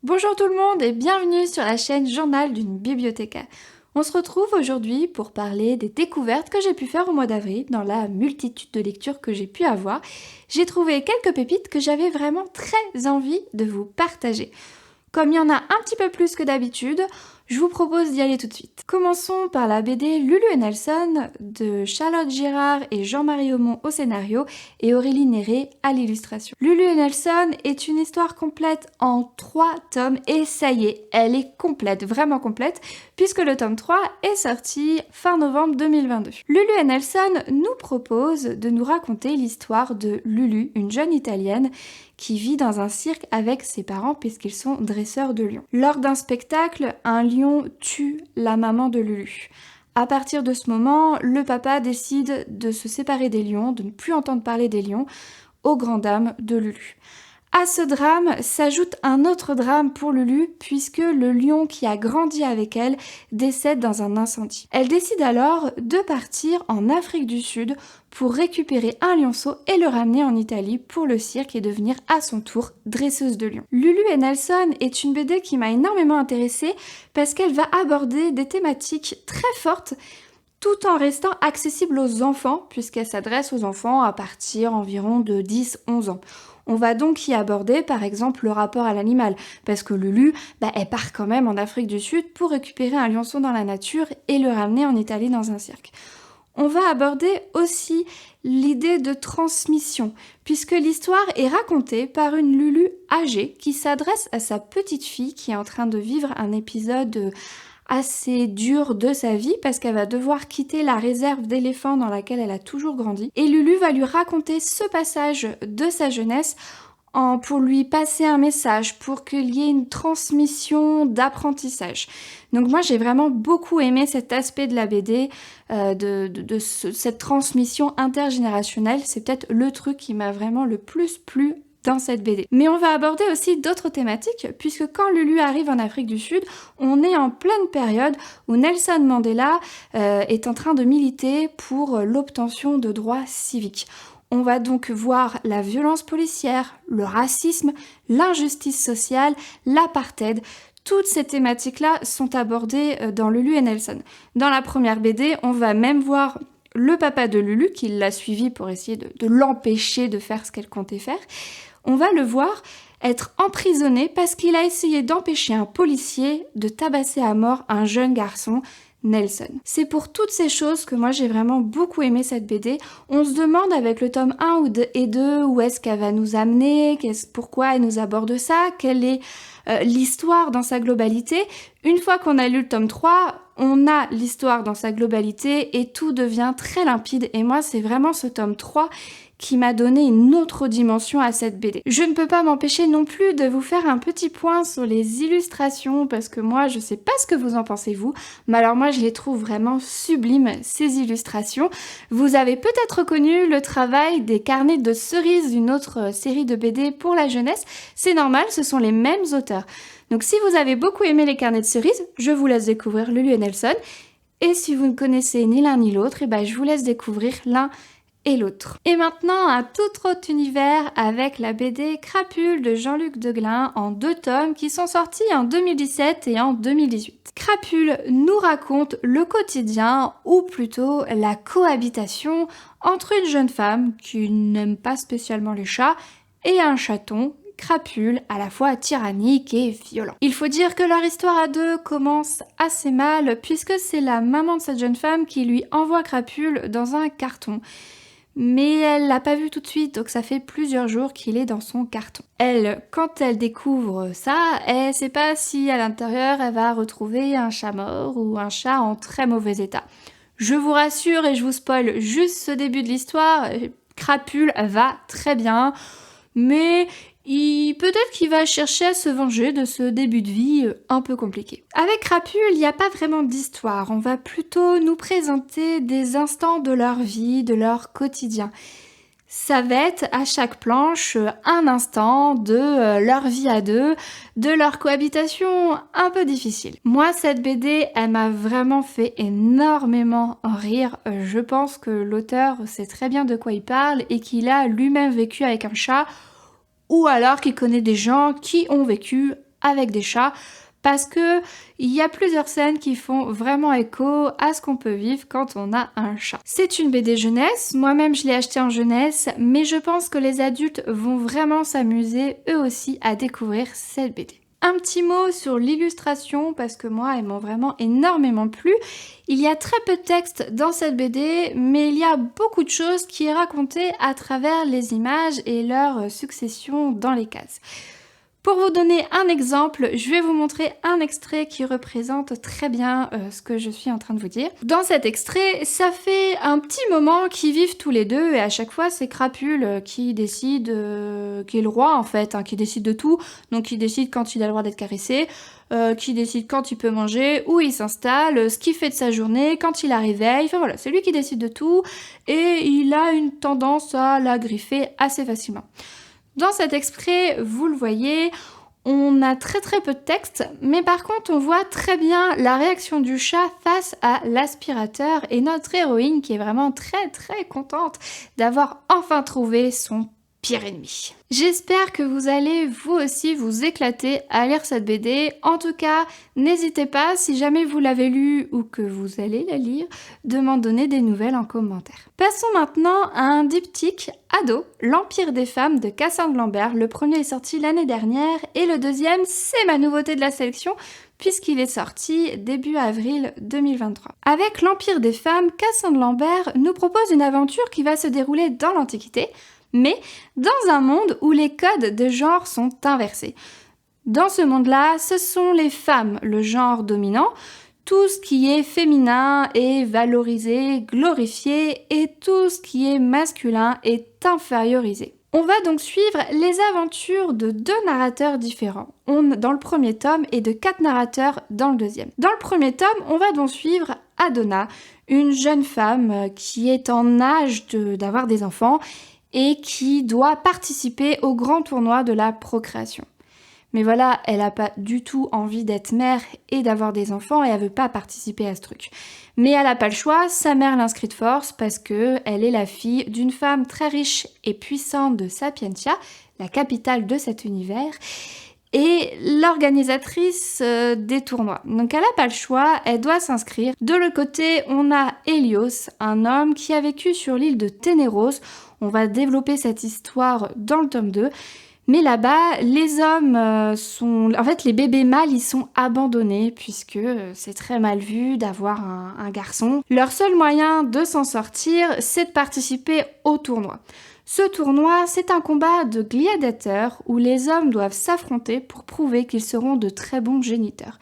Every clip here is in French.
Bonjour tout le monde et bienvenue sur la chaîne Journal d'une bibliothécaire. On se retrouve aujourd'hui pour parler des découvertes que j'ai pu faire au mois d'avril dans la multitude de lectures que j'ai pu avoir. J'ai trouvé quelques pépites que j'avais vraiment très envie de vous partager. Comme il y en a un petit peu plus que d'habitude, je vous propose d'y aller tout de suite. Commençons par la BD Lulu et Nelson de Charlotte Girard et Jean-Marie Aumont au scénario et Aurélie Néré à l'illustration. Lulu et Nelson est une histoire complète en 3 tomes et ça y est, elle est complète, vraiment complète, puisque le tome 3 est sorti fin novembre 2022. Lulu et Nelson nous propose de nous raconter l'histoire de Lulu, une jeune italienne qui vit dans un cirque avec ses parents puisqu'ils sont dresseurs de lions. Lors d'un spectacle, un lion tue la maman de Lulu. À partir de ce moment, le papa décide de se séparer des lions, de ne plus entendre parler des lions, aux grandes dames de Lulu. À ce drame s'ajoute un autre drame pour Lulu puisque le lion qui a grandi avec elle décède dans un incendie. Elle décide alors de partir en Afrique du Sud pour récupérer un lionceau et le ramener en Italie pour le cirque et devenir à son tour dresseuse de lions. Lulu et Nelson est une BD qui m'a énormément intéressée parce qu'elle va aborder des thématiques très fortes tout en restant accessible aux enfants, puisqu'elle s'adresse aux enfants à partir environ de 10-11 ans. On va donc y aborder par exemple le rapport à l'animal, parce que Lulu, elle part quand même en Afrique du Sud pour récupérer un lionceau dans la nature et le ramener en Italie dans un cirque. On va aborder aussi l'idée de transmission, puisque l'histoire est racontée par une Lulu âgée qui s'adresse à sa petite fille qui est en train de vivre un épisode assez dur de sa vie parce qu'elle va devoir quitter la réserve d'éléphants dans laquelle elle a toujours grandi. Et Lulu va lui raconter ce passage de sa jeunesse pour lui passer un message, pour qu'il y ait une transmission d'apprentissage. Donc moi j'ai vraiment beaucoup aimé cet aspect de la BD, cette transmission intergénérationnelle. C'est peut-être le truc qui m'a vraiment le plus plu dans cette BD. Mais on va aborder aussi d'autres thématiques, puisque quand Lulu arrive en Afrique du Sud, on est en pleine période où Nelson Mandela est en train de militer pour l'obtention de droits civiques. On va donc voir la violence policière, le racisme, l'injustice sociale, l'apartheid. Toutes ces thématiques-là sont abordées dans Lulu et Nelson. Dans la première BD, on va même voir le papa de Lulu, qui l'a suivi pour essayer de l'empêcher de faire ce qu'elle comptait faire. On va le voir être emprisonné parce qu'il a essayé d'empêcher un policier de tabasser à mort un jeune garçon, Nelson. C'est pour toutes ces choses que moi j'ai vraiment beaucoup aimé cette BD. On se demande avec le tome 1 et 2 où est-ce qu'elle va nous amener, pourquoi elle nous aborde ça, quelle est l'histoire dans sa globalité. Une fois qu'on a lu le tome 3, on a l'histoire dans sa globalité et tout devient très limpide. Et moi c'est vraiment ce tome 3 qui m'a donné une autre dimension à cette BD. Je ne peux pas m'empêcher non plus de vous faire un petit point sur les illustrations parce que moi je sais pas ce que vous en pensez vous, mais alors moi je les trouve vraiment sublimes ces illustrations. Vous avez peut-être reconnu le travail des carnets de cerises, une autre série de BD pour la jeunesse. C'est normal, ce sont les mêmes auteurs. Donc si vous avez beaucoup aimé les carnets de cerises, je vous laisse découvrir Lulu et Nelson. Et si vous ne connaissez ni l'un ni l'autre, je vous laisse découvrir l'un et l'autre. Et maintenant, un tout autre univers avec la BD Crapule de Jean-Luc Deglin en 2 tomes qui sont sortis en 2017 et en 2018. Crapule nous raconte le quotidien, ou plutôt la cohabitation entre une jeune femme qui n'aime pas spécialement les chats et un chaton, Crapule, à la fois tyrannique et violent. Il faut dire que leur histoire à deux commence assez mal puisque c'est la maman de cette jeune femme qui lui envoie Crapule dans un carton. Mais elle l'a pas vu tout de suite, donc ça fait plusieurs jours qu'il est dans son carton. Elle, quand elle découvre ça, elle sait pas si à l'intérieur elle va retrouver un chat mort ou un chat en très mauvais état. Je vous rassure et je vous spoil juste ce début de l'histoire, Crapule va très bien, mais peut-être qu'il va chercher à se venger de ce début de vie un peu compliqué. Avec Crapule, il n'y a pas vraiment d'histoire, on va plutôt nous présenter des instants de leur vie, de leur quotidien. Ça va être à chaque planche un instant de leur vie à deux, de leur cohabitation un peu difficile. Moi, cette BD, elle m'a vraiment fait énormément rire. Je pense que l'auteur sait très bien de quoi il parle et qu'il a lui-même vécu avec un chat, ou alors qu'il connaît des gens qui ont vécu avec des chats, parce que il y a plusieurs scènes qui font vraiment écho à ce qu'on peut vivre quand on a un chat. C'est une BD jeunesse, moi-même je l'ai achetée en jeunesse, mais je pense que les adultes vont vraiment s'amuser eux aussi à découvrir cette BD. Un petit mot sur l'illustration, parce que moi, elles m'ont vraiment énormément plu. Il y a très peu de texte dans cette BD, mais il y a beaucoup de choses qui est racontée à travers les images et leur succession dans les cases. Pour vous donner un exemple, je vais vous montrer un extrait qui représente très bien ce que je suis en train de vous dire. Dans cet extrait, ça fait un petit moment qu'ils vivent tous les deux et à chaque fois c'est Crapule qui décide, qui est le roi en fait, hein, qui décide de tout. Donc qui décide quand il a le droit d'être caressé, qui décide quand il peut manger, où il s'installe, ce qu'il fait de sa journée, quand il la réveille. Enfin voilà, c'est lui qui décide de tout et il a une tendance à la griffer assez facilement. Dans cet extrait, vous le voyez, on a très peu de texte, mais par contre on voit très bien la réaction du chat face à l'aspirateur et notre héroïne qui est vraiment très contente d'avoir enfin trouvé son pire ennemi. J'espère que vous allez vous aussi vous éclater à lire cette BD. En tout cas, n'hésitez pas, si jamais vous l'avez lue ou que vous allez la lire, de m'en donner des nouvelles en commentaire. Passons maintenant à un diptyque ado, L'Empire des femmes de Cassandre Lambert. Le premier est sorti l'année dernière et le deuxième, c'est ma nouveauté de la sélection puisqu'il est sorti début avril 2023. Avec L'Empire des femmes, Cassandre Lambert nous propose une aventure qui va se dérouler dans l'Antiquité, mais dans un monde où les codes de genre sont inversés. Dans ce monde-là, ce sont les femmes, le genre dominant. Tout ce qui est féminin est valorisé, glorifié, et tout ce qui est masculin est infériorisé. On va donc suivre les aventures de 2 narrateurs différents, dans le premier tome, et de 4 narrateurs dans le deuxième. Dans le premier tome, on va donc suivre Adona, une jeune femme qui est en âge d'avoir des enfants, et qui doit participer au grand tournoi de la procréation. Mais voilà, elle n'a pas du tout envie d'être mère et d'avoir des enfants et elle veut pas participer à ce truc. Mais elle n'a pas le choix, sa mère l'inscrit de force parce que elle est la fille d'une femme très riche et puissante de Sapientia, la capitale de cet univers, et l'organisatrice des tournois. Donc elle n'a pas le choix, elle doit s'inscrire. De l'autre côté, on a Hélios, un homme qui a vécu sur l'île de Ténéros. On va développer cette histoire dans le tome 2. Mais là-bas, les hommes sont... En fait, les bébés mâles, ils sont abandonnés puisque c'est très mal vu d'avoir un garçon. Leur seul moyen de s'en sortir, c'est de participer au tournoi. Ce tournoi, c'est un combat de gladiateurs où les hommes doivent s'affronter pour prouver qu'ils seront de très bons géniteurs.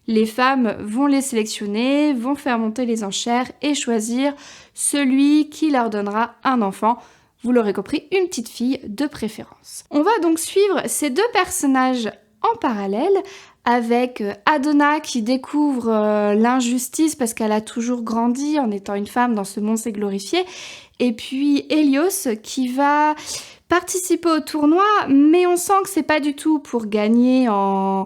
Les femmes vont les sélectionner, vont faire monter les enchères et choisir celui qui leur donnera un enfant. Vous l'aurez compris, une petite fille de préférence. On va donc suivre ces 2 personnages en parallèle avec Adona qui découvre l'injustice parce qu'elle a toujours grandi en étant une femme dans ce monde c'est glorifié, et puis Hélios qui va participer au tournoi, mais on sent que c'est pas du tout pour gagner en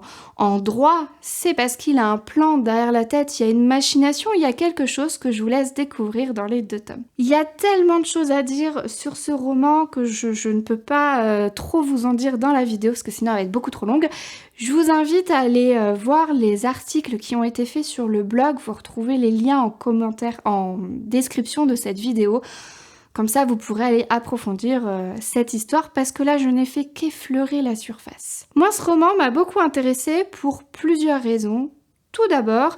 droit, c'est parce qu'il a un plan derrière la tête, il y a une machination, il y a quelque chose que je vous laisse découvrir dans les 2 tomes. Il y a tellement de choses à dire sur ce roman que je ne peux pas trop vous en dire dans la vidéo parce que sinon elle va être beaucoup trop longue. Je vous invite à aller voir les articles qui ont été faits sur le blog, vous retrouvez les liens en commentaire, en description de cette vidéo. Comme ça, vous pourrez aller approfondir cette histoire parce que là, je n'ai fait qu'effleurer la surface. Moi, ce roman m'a beaucoup intéressée pour plusieurs raisons. Tout d'abord,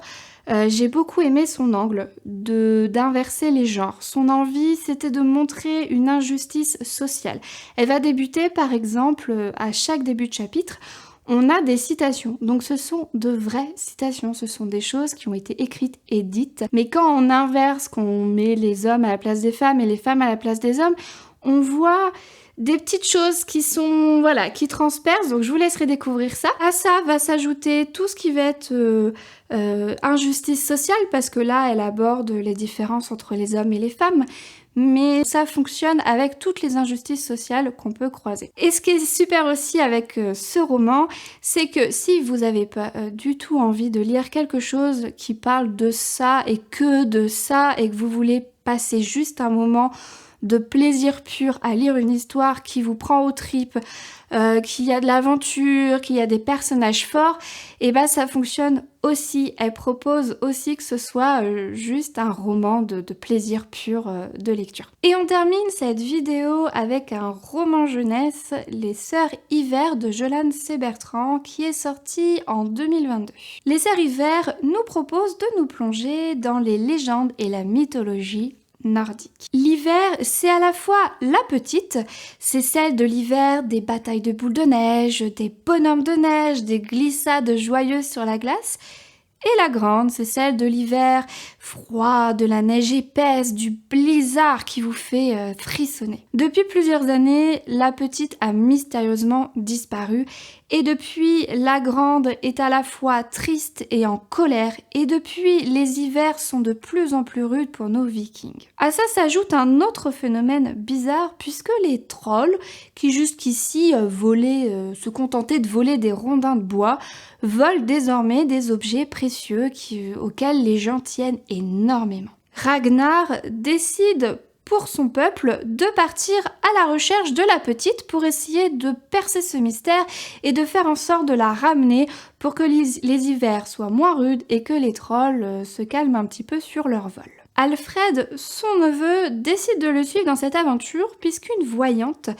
j'ai beaucoup aimé son angle d'inverser les genres. Son envie, c'était de montrer une injustice sociale. Elle va débuter, par exemple, à chaque début de chapitre, on a des citations, donc ce sont de vraies citations, ce sont des choses qui ont été écrites et dites, mais quand on inverse, qu'on met les hommes à la place des femmes et les femmes à la place des hommes, on voit des petites choses qui sont, voilà, qui transpercent, donc je vous laisserai découvrir ça. À ça va s'ajouter tout ce qui va être injustice sociale, parce que là, elle aborde les différences entre les hommes et les femmes, mais ça fonctionne avec toutes les injustices sociales qu'on peut croiser. Et ce qui est super aussi avec ce roman, c'est que si vous n'avez pas du tout envie de lire quelque chose qui parle de ça et que de ça, et que vous voulez passer juste un moment de plaisir pur à lire une histoire qui vous prend aux tripes, qu'il y a de l'aventure, qu'il y a des personnages forts, et ben ça fonctionne aussi. Elle propose aussi que ce soit juste un roman de plaisir pur de lecture. Et on termine cette vidéo avec un roman jeunesse, Les Sœurs Hiver de Jolane C. Bertrand, qui est sorti en 2022. Les Sœurs Hiver nous proposent de nous plonger dans les légendes et la mythologie nordique. L'hiver, c'est à la fois la petite, c'est celle de l'hiver des batailles de boules de neige, des bonhommes de neige, des glissades joyeuses sur la glace, et la grande, c'est celle de l'hiver froid, de la neige épaisse, du blizzard qui vous fait frissonner. Depuis plusieurs années, la petite a mystérieusement disparu et depuis, la grande est à la fois triste et en colère et depuis, les hivers sont de plus en plus rudes pour nos vikings. À ça s'ajoute un autre phénomène bizarre puisque les trolls, qui jusqu'ici se contentaient de voler des rondins de bois, volent désormais des objets précieux auxquels les gens tiennent énormément. Ragnar décide pour son peuple de partir à la recherche de la petite pour essayer de percer ce mystère et de faire en sorte de la ramener pour que les hivers soient moins rudes et que les trolls se calment un petit peu sur leur vol. Alfred, son neveu, décide de le suivre dans cette aventure puisqu'une voyante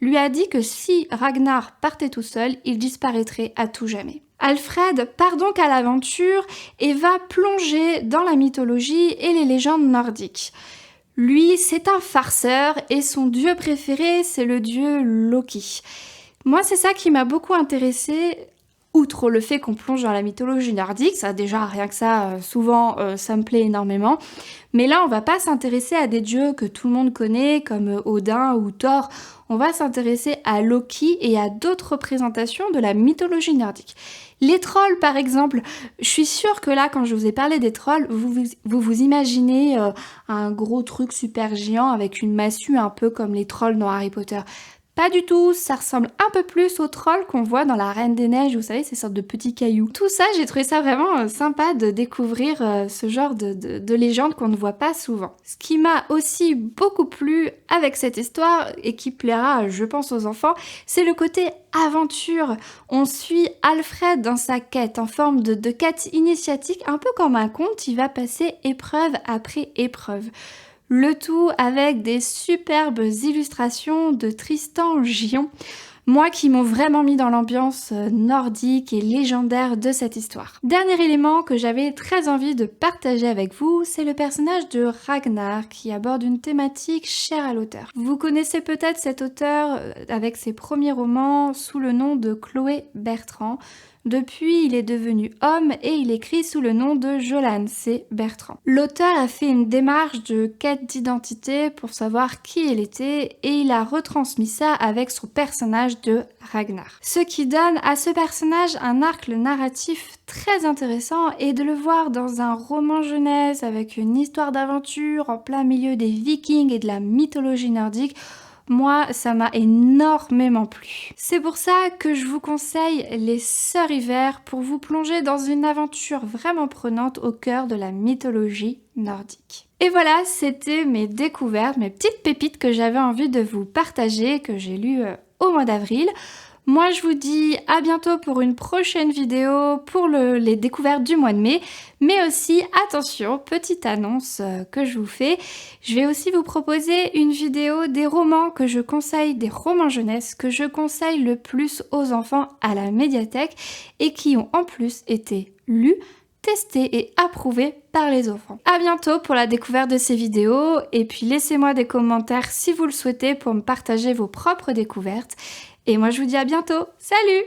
lui a dit que si Ragnar partait tout seul, il disparaîtrait à tout jamais. Alfred part donc à l'aventure et va plonger dans la mythologie et les légendes nordiques. Lui, c'est un farceur et son dieu préféré, c'est le dieu Loki. Moi, c'est ça qui m'a beaucoup intéressée. Outre le fait qu'on plonge dans la mythologie nordique, ça déjà rien que ça, souvent ça me plaît énormément. Mais là on va pas s'intéresser à des dieux que tout le monde connaît comme Odin ou Thor, on va s'intéresser à Loki et à d'autres représentations de la mythologie nordique. Les trolls par exemple, je suis sûre que là quand je vous ai parlé des trolls, vous imaginez un gros truc super géant avec une massue un peu comme les trolls dans Harry Potter. Pas du tout, ça ressemble un peu plus aux trolls qu'on voit dans la Reine des Neiges, vous savez, ces sortes de petits cailloux. Tout ça, j'ai trouvé ça vraiment sympa de découvrir ce genre de légende qu'on ne voit pas souvent. Ce qui m'a aussi beaucoup plu avec cette histoire, et qui plaira, je pense, aux enfants, c'est le côté aventure. On suit Alfred dans sa quête, en forme de quête initiatique, un peu comme un conte, il va passer épreuve après épreuve. Le tout avec des superbes illustrations de Tristan Gion, moi qui m'ont vraiment mis dans l'ambiance nordique et légendaire de cette histoire. Dernier élément que j'avais très envie de partager avec vous, c'est le personnage de Ragnar qui aborde une thématique chère à l'auteur. Vous connaissez peut-être cet auteur avec ses premiers romans sous le nom de Chloé Bertrand. Depuis, il est devenu homme et il écrit sous le nom de Jolane C. Bertrand. L'auteur a fait une démarche de quête d'identité pour savoir qui il était et il a retransmis ça avec son personnage de Ragnar. Ce qui donne à ce personnage un arc narratif très intéressant et de le voir dans un roman jeunesse avec une histoire d'aventure en plein milieu des Vikings et de la mythologie nordique, moi, ça m'a énormément plu. C'est pour ça que je vous conseille Les Sœurs Hiver pour vous plonger dans une aventure vraiment prenante au cœur de la mythologie nordique. Et voilà, c'était mes découvertes, mes petites pépites que j'avais envie de vous partager, que j'ai lues au mois d'avril. Moi, je vous dis à bientôt pour une prochaine vidéo pour les découvertes du mois de mai. Mais aussi, attention, petite annonce que je vous fais. Je vais aussi vous proposer une vidéo des romans que je conseille, des romans jeunesse que je conseille le plus aux enfants à la médiathèque et qui ont en plus été lus, testés et approuvés par les enfants. À bientôt pour la découverte de ces vidéos et puis laissez-moi des commentaires si vous le souhaitez pour me partager vos propres découvertes. Et moi je vous dis à bientôt, salut!